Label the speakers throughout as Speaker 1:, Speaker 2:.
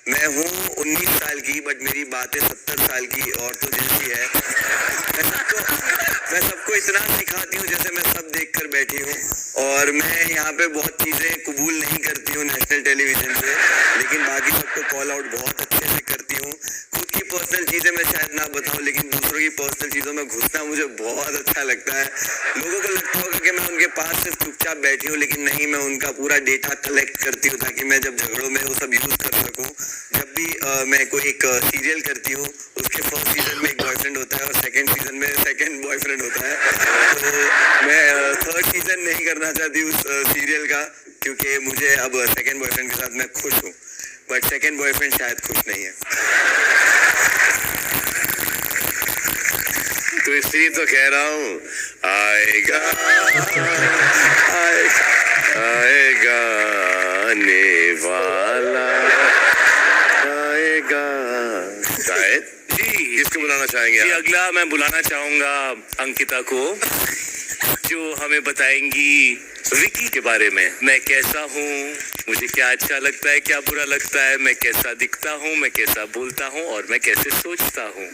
Speaker 1: मैं हूँ 19 साल की, बट मेरी बातें 70 साल की औरतों जैसी है। मैं सबको इतना सिखाती हूँ जैसे मैं सब देखकर बैठी हूँ। और मैं यहाँ पे बहुत चीज़ें कबूल नहीं करती हूँ नेशनल टेलीविजन से, लेकिन बाकी सबको कॉल आउट बहुत अच्छे से करती हूँ। खुद की पर्सनल चीज़ें मैं शायद ना बताऊँ, लेकिन दूसरों की पर्सनल चीज़ों में घुसना मुझे बहुत अच्छा लगता है। लोगों को लगता होगा कि मैं उनके पास सिर्फ चुपचाप बैठी हूँ, लेकिन नहीं, मैं उनका पूरा डेटा कलेक्ट करती हूँ ताकि मैं जब झगड़ों में वो सब यूज़ कर सकूँ। जब भी मैं कोई एक सीरियल करती हूँ, उसके फर्स्ट सीजन में एक बॉयफ्रेंड होता है और सेकंड सीजन में सेकंड बॉयफ्रेंड होता है। तो मैं थर्ड सीजन नहीं करना चाहती उस सीरियल का, क्योंकि मुझे अब सेकंड बॉयफ्रेंड के साथ मैं खुश हूँ, बट सेकंड बॉयफ्रेंड शायद खुश नहीं है।
Speaker 2: तो इसलिए तो कह रहा हूँ, आएगा आएगा आने वाला आएगा। शायद जी, किसको बुलाना चाहेंगे
Speaker 3: जी? अगला मैं बुलाना चाहूंगा अंकिता को, जो हमें बताएंगी विकी के बारे में। मैं कैसा हूँ, मुझे क्या अच्छा लगता है, क्या बुरा लगता है, मैं कैसा दिखता हूँ, मैं कैसा बोलता हूँ और मैं कैसे सोचता हूँ।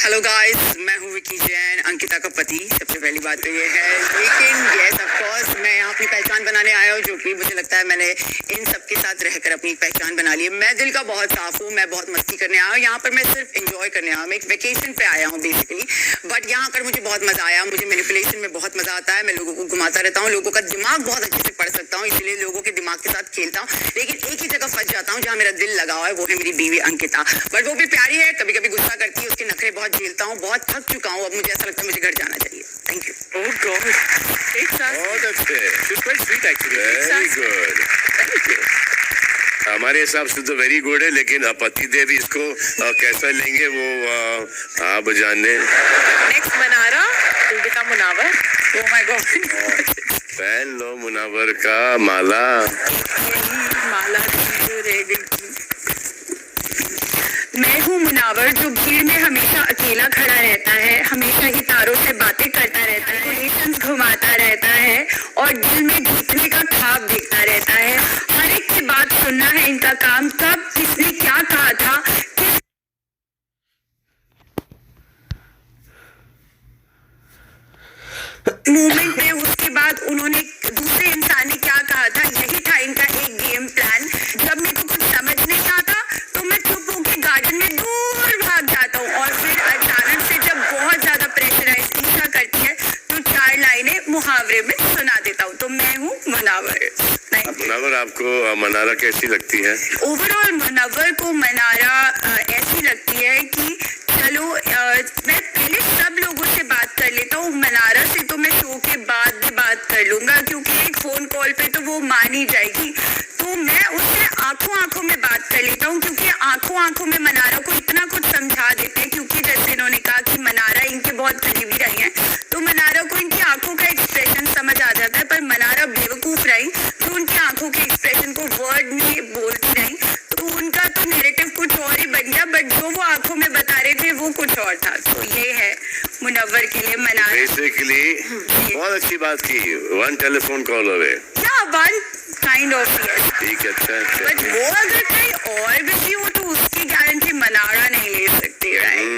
Speaker 4: हेलो गाइस, मैं हूँ विकी जैन, अंकिता का पति। सबसे पहली बात तो ये है, लेकिन यस ऑफ कोर्स मैं यहाँ अपनी पहचान बनाने आया हूँ, जो कि मुझे लगता है मैंने इन सब के साथ रहकर अपनी पहचान बना ली है। मैं दिल का बहुत साफ हूँ, मैं बहुत मस्ती करने आया हूँ। यहाँ पर मैं सिर्फ एंजॉय करने आया हूँ, मैं एक वेकेशन पे आया हूँ बेसिकली। बट यहाँ कर मुझे बहुत मजा आया, मुझे मैनिपुलेशन में बहुत मजा आता है। मैं लोगों को घुमाता रहता हूँ, लोगों का दिमाग बहुत अच्छे से पढ़ सकता हूँ, इसलिए लोगों के दिमाग के साथ खेलता हूँ। लेकिन एक ही जगह फंस जाता हूँ जहाँ मेरा दिल लगा हुआ है, वो है मेरी बीवी अंकिता। बट वो भी प्यारी है, कभी कभी गुस्सा करती है, उसके नखरे बहुत झेलता हूँ, बहुत थक चुका हूँ। अब मुझे ऐसा लगता है मुझे घर जाना चाहिए। Thank you.
Speaker 3: ओह गॉड,
Speaker 2: बहुत अच्छे,
Speaker 3: sweet actually.
Speaker 2: Very good.
Speaker 4: Thank you.
Speaker 2: हमारे हिसाब से तो वेरी गुड है, लेकिन पति देव इसको कैसा लेंगे वो आप जाने।
Speaker 5: Next Mannara, Kuldeepa Munawar.
Speaker 4: Oh my god,
Speaker 2: पहन लो मुनावर का माला।
Speaker 5: यही माला जो रह गई थी।
Speaker 6: मैं हूँ मुनावर, जो भीड़ में हमेशा अकेला खड़ा रहता है, हमेशा ही तारों से बातें करता रहता है, रिलेशंस घुमाता रहता है और दिल में जीतने का ख्वाब देखता रहता है। हर एक की बात सुनना है इनका काम, कब किसने क्या कहा था, किस मूवमेंट पे, उसके बाद उन्होंने दूसरे इंसान ने क्या कहा था, यही था इनका एक गेम प्लान। जब मेरे को कुछ समझ नहीं आता तो मैं चुप होकर गार्डन में दूर भाग जाता हूँ और फिर अचानक से जब बहुत ज्यादा प्रेशराइज ईर्ष्या करती है तो 4 लाइनें मुहावरे में सुना देता हूँ। तो मैं हूँ मुनावर।
Speaker 2: मुनावर, आपको मनारा कैसी लगती है?
Speaker 6: ओवरऑल मुनव्वर को मनारा ऐसी लगती है कि चलो मैं पहले सब लोगों से बात कर लेता हूँ, मनारा से तो मैं शो के बाद भी बात कर लूंगा, क्योंकि एक फोन कॉल पे तो वो मान ही जाएगी। तो मैं उससे आंखों में बात कर लेता हूँ, क्योंकि आंखों में मनारा को इतना कुछ समझा देते हैं। क्योंकि जैसे इन्होंने कहा कि मनारा इनके बहुत करीबी रही है, तो मनारा को इनकी आंखों का एक्सप्रेशन समझ आ जाता है। पर मनारा बेवकूफ रही तो उनकी आंखों के एक्सप्रेशन को वर्ड में बोलती रही, तो उनका तो नैरेटिव कुछ और ही बन गया, बट जो वो आंखों में बता रहे थे वो कुछ और था। तो ये है मुनव्वर के लिए मनारा।
Speaker 2: बेसिकली बहुत अच्छी बात की, 1 टेलीफोन कॉल अवे।
Speaker 6: या 1 काइंड ऑफ यस।
Speaker 2: ठीक है, अच्छा।
Speaker 6: बट वो अगर कहीं और बिजी हो तो उसकी गारंटी मनारा नहीं ले सकती, राइट?